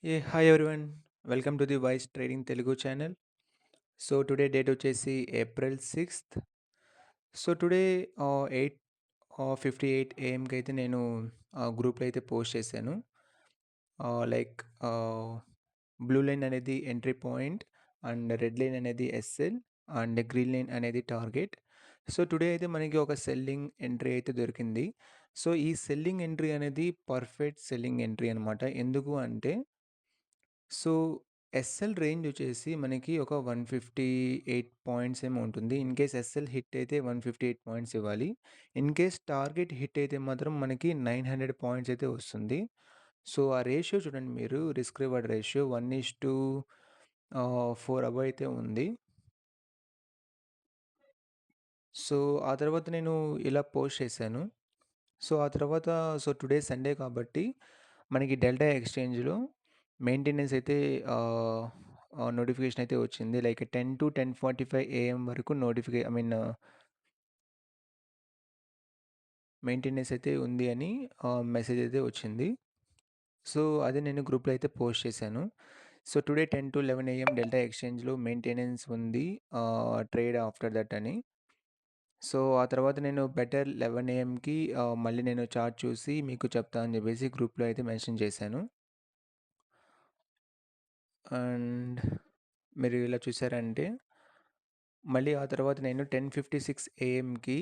Hi everyone. Welcome to the wise trading Telugu channel. So today date వచ్చేసి April 6th. So today 8:58 ఏఎంకి అయితే నేను గ్రూప్లో అయితే పోస్ట్ చేశాను. లైక్ బ్లూ లైన్ అనేది entry point and red line అనేది ఎస్ఎల్ అండ్ గ్రీన్ లైన్ అనేది టార్గెట్. సో టుడే అయితే మనకి ఒక సెల్లింగ్ ఎంట్రీ అయితే దొరికింది. సో ఈ సెల్లింగ్ ఎంట్రీ అనేది పర్ఫెక్ట్ సెల్లింగ్ ఎంట్రీ అనమాట. ఎందుకు అంటే సో, ఎస్ఎల్ రేంజ్ వచ్చేసి మనకి ఒక 158 పాయింట్స్ ఏమో ఉంటుంది. ఇన్‌కేస్ ఎస్ఎల్ హిట్ అయితే 158 పాయింట్స్ ఇవ్వాలి. ఇన్‌కేస్ టార్గెట్ హిట్ అయితే మాత్రం మనకి 900 పాయింట్స్ అయితే వస్తుంది. సో, ఆ రేషియో చూడండి మీరు రిస్క్ రివార్డ్ రేషియో 1:4 అబోవ్ అయితే ఉంది. సో, ఆ తర్వాత నేను ఇలా పోస్ట్ చేశాను. సో, ఆ తర్వాత టుడే సండే కాబట్టి మనకి డెల్టా ఎక్స్‌చేంజ్‌లో మెయింటెనెన్స్ అయితే ఆహ్, నోటిఫికేషన్ అయితే వచ్చింది. లైక్ 10-10:45 ఏఎం వరకు ఐ మీన్ మెయింటెనెన్స్ అయితే ఉంది అని మెసేజ్ అయితే వచ్చింది. సో, అదే నేను గ్రూప్‌లో అయితే పోస్ట్ చేశాను. సో, టుడే 10-11 ఏఎం డెల్టా ఎక్స్‌చేంజ్‌లో మెయింటెనెన్స్ ఉంది. ట్రేడ్ ఆఫ్టర్ దట్ అని. సో, ఆ తర్వాత నేను బెటర్ 11 ఏఎంకి మళ్ళీ నేను చార్ట్ చూసి మీకు చెప్తా అని చెప్పేసి గ్రూప్‌లో అయితే మెన్షన్ చేశాను. అండ్ మీరు ఇలా చూసారంటే మళ్ళీ ఆ తర్వాత నేను 10:56 ఏఎంకి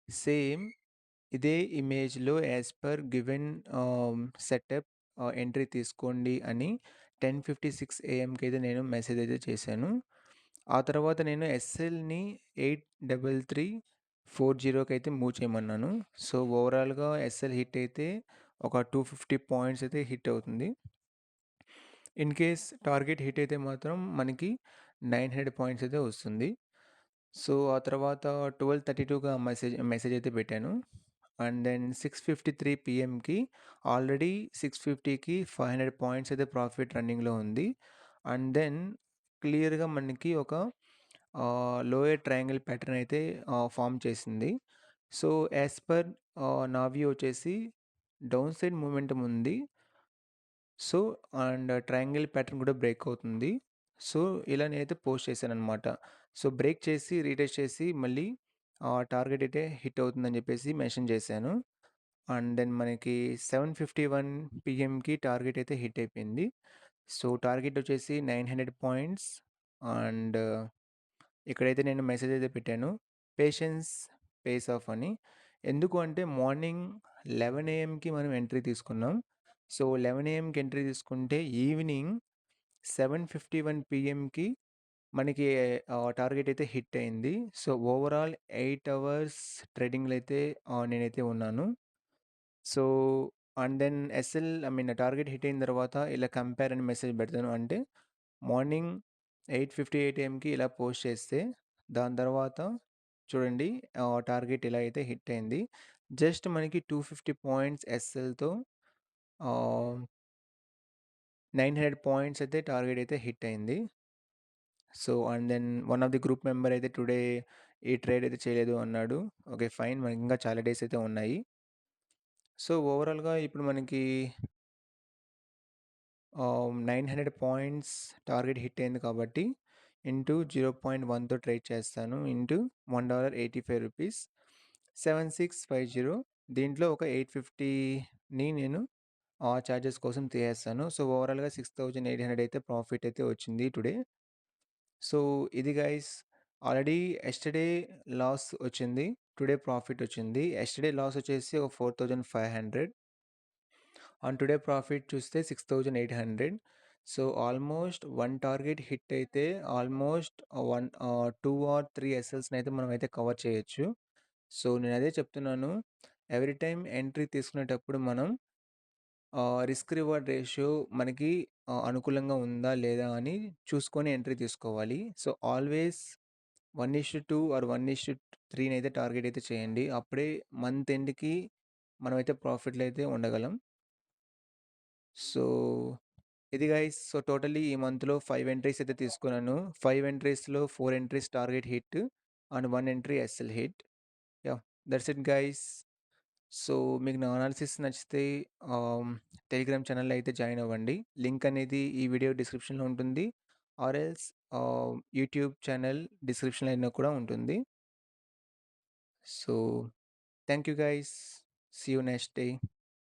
సేమ్ ఇదే ఇమేజ్‌లో as per given setup entry తీసుకోండి అని 10:56 ఏఎంకి అయితే నేను మెసేజ్ అయితే చేశాను. ఆ తర్వాత నేను ఎస్ఎల్‌ని 83340కి అయితే మూవ్ చేయమన్నాను. సో, ఓవరాల్‌గా ఎస్ఎల్ హిట్ అయితే ఒక 250 పాయింట్స్ అయితే హిట్ అవుతుంది. ఇన్ కేస్ టార్గెట్ హిట్ అయితే మాత్రం మనకి 900 పాయింట్స్ అయితే వస్తుంది. సో, ఆ తర్వాత 12:32గా మెసేజ్ అయితే పెట్టాను. అండ్ దెన్ 6:53 పీఎంకి ఆల్రెడీ 650కి 500 పాయింట్స్ అయితే ప్రాఫిట్ రన్నింగ్‌లో ఉంది. అండ్ దెన్ క్లియర్‌గా మనకి ఒక లోయర్ ట్రయాంగిల్ ప్యాటర్న్ అయితే ఫార్మ్ చేసింది. సో, యాస్ పర్ నా వ్యూ వచ్చేసి డౌన్ సైడ్ మూవ్‌మెంటమ్ ఉంది. సో, అండ్ ట్రయాంగిల్ ప్యాటర్న్ కూడా బ్రేక్ అవుతుంది. సో, ఇలా నేనైతే పోస్ట్ చేశాననమాట. సో, బ్రేక్ చేసి, రీటెస్ట్ చేసి మళ్ళీ టార్గెట్ అయితే హిట్ అవుతుందని చెప్పేసి మెన్షన్ చేశాను. అండ్ దెన్ మనకి 7:51 పీఎంకి టార్గెట్ అయితే హిట్ అయిపోయింది. సో, టార్గెట్ వచ్చేసి 900 పాయింట్స్ అండ్ ఇక్కడైతే నేను మెసేజ్ అయితే పెట్టాను. పేషెన్స్ పేస్ ఆఫ్ అని. ఎందుకు అంటే మార్నింగ్ 11 ఏఎంకి మనం ఎంట్రీ తీసుకున్నాం. సో, 11 ఏఎంకి ఎంట్రీ తీసుకుంటే ఈవినింగ్ 7:51 పీఎంకి మనకి టార్గెట్ అయితే హిట్ అయింది. సో, ఓవరాల్ 8 అవర్స్ ట్రేడింగ్‌లో అయితే నేనైతే ఉన్నాను. So, and then I mean target hit అయిన తర్వాత ఇలా కంపేర్ అని మెసేజ్ పెడతాను. అంటే మార్నింగ్ 8:58 ఏఎంకి ఇలా పోస్ట్ చేస్తే దాని తర్వాత చూడండి టార్గెట్ ఇలా అయితే హిట్ అయింది. జస్ట్ మనకి 250 పాయింట్స్ ఎస్ఎల్‌తో ఆహ్, 900 పాయింట్స్ అయితే టార్గెట్ అయితే హిట్ అయింది. So, and then one of the group member అయితే టుడే ఈ ట్రేడ్ అయితే చేయలేదు అన్నాడు. ఓకే. ఫైన్. మనకింకా చాలా డేస్ అయితే ఉన్నాయి. సో, ఓవరాల్‌గా ఇప్పుడు మనకి 900 పాయింట్స్ టార్గెట్ హిట్ అయింది కాబట్టి ఇంటూ 0.1తో ట్రేడ్ చేస్తాను. ఇంటూ $1.85 7650 దీంట్లో ఒక 850ని నేను చార్జెస్ కోసం తీసేస్తాను. సో, ఓవరాల్‌గా 6800 అయితే ప్రాఫిట్ అయితే వచ్చింది టుడే. సో, ఇది గైస్ ఆల్రెడీ యెస్టర్‌డే లాస్ వచ్చింది. టుడే ప్రాఫిట్ వచ్చింది. యెస్టర్‌డే లాస్ వచ్చేసి ఒక 4500 అండ్ టుడే ప్రాఫిట్ చూస్తే 6800. సో, ఆల్మోస్ట్ 1 టార్గెట్ హిట్ అయితే ఆల్మోస్ట్ 2 ఆర్ 3 ఎస్ఎల్స్‌నైతే మనమైతే కవర్ చేయొచ్చు. సో, నేనదే చెప్తున్నాను. ఎవ్రీ టైమ్ ఎంట్రీ తీసుకునేటప్పుడు మనం రిస్క్ రివార్డ్ రేషియో మనకి అనుకూలంగా ఉందా? లేదా? అని చూసుకొని ఎంట్రీ తీసుకోవాలి. సో, ఆల్వేస్ 1:2 ఆర్ 1:3 అయితే టార్గెట్ అయితే చేయండి. అప్పుడే మంత్ ఎండ్‌కి మనమైతే ప్రాఫిట్‌లో అయితే ఉండగలం. సో, ఇది గైస్. సో, టోటల్లీ ఈ మంత్‌లో 5 ఎంట్రీస్ అయితే తీసుకున్నాను. 5 ఎంట్రీస్‌లో 4 entries target hit and 1 entry SL hit. Yeah! That's it guys. So, మీకు నా అనాలిసిస్ నచ్చితే ఆహ్, టెలిగ్రామ్ ఛానల్‌లో అయితే జాయిన్ అవ్వండి. లింక్ అనేది ఈ వీడియో డిస్క్రిప్షన్‌లో ఉంటుంది. ఆర్ ఎల్స్ యూట్యూబ్ ఛానల్ డిస్క్రిప్షన్‌లో అయినా కూడా ఉంటుంది. So, thank you guys. See you next day.